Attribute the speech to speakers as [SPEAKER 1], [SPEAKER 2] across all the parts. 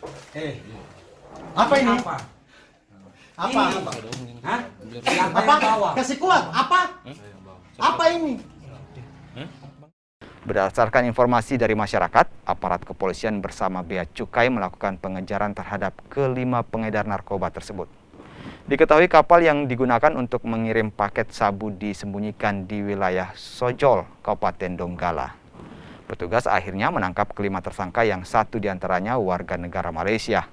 [SPEAKER 1] Apa ini?
[SPEAKER 2] Apa?
[SPEAKER 1] Apa?
[SPEAKER 2] Ini.
[SPEAKER 1] Apa?
[SPEAKER 2] Hah? Siapa
[SPEAKER 1] Apa?
[SPEAKER 2] yang bawa?
[SPEAKER 1] Kasih kuat. Apa? Apa ini?
[SPEAKER 3] Berdasarkan informasi dari masyarakat, aparat kepolisian bersama Bea Cukai melakukan pengejaran terhadap kelima pengedar narkoba tersebut. Diketahui kapal yang digunakan untuk mengirim paket sabu disembunyikan di wilayah Sojol, Kabupaten Donggala. Petugas akhirnya menangkap kelima tersangka yang satu diantaranya warga negara Malaysia.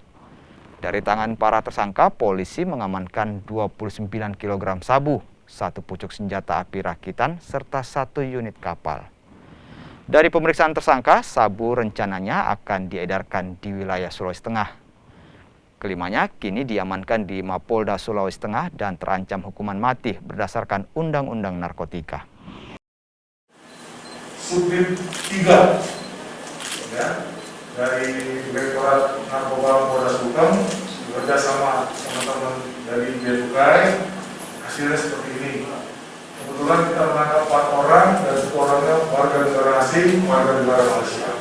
[SPEAKER 3] Dari tangan para tersangka, polisi mengamankan 29 kg sabu, 1 pucuk senjata api rakitan, serta 1 unit kapal. Dari pemeriksaan tersangka, sabu rencananya akan diedarkan di wilayah Sulawesi Tengah. Kelimanya kini diamankan di Mapolda Sulawesi Tengah dan terancam hukuman mati berdasarkan Undang-Undang Narkotika.
[SPEAKER 4] Subdit 3 ya, dari Direktorat Narkoba Polda Sulteng bekerja sama teman-teman dari Bea Cukai, hasilnya seperti ini. Kebetulan kita menangkap 4 orang dan 1 orangnya warga negara asing, warga negara Malaysia.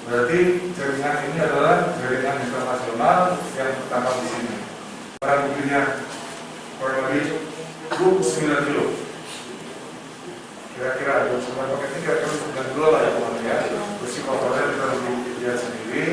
[SPEAKER 4] Berarti jaringan ini adalah jaringan internasional yang tertangkap di sini. Barang buktinya kurang lebih 29 kilo. Kira-kira 29 paket ini kira-kira 9 kilo lah ya teman-teman ya. Bersih kotornya kita lebih lihat sendiri.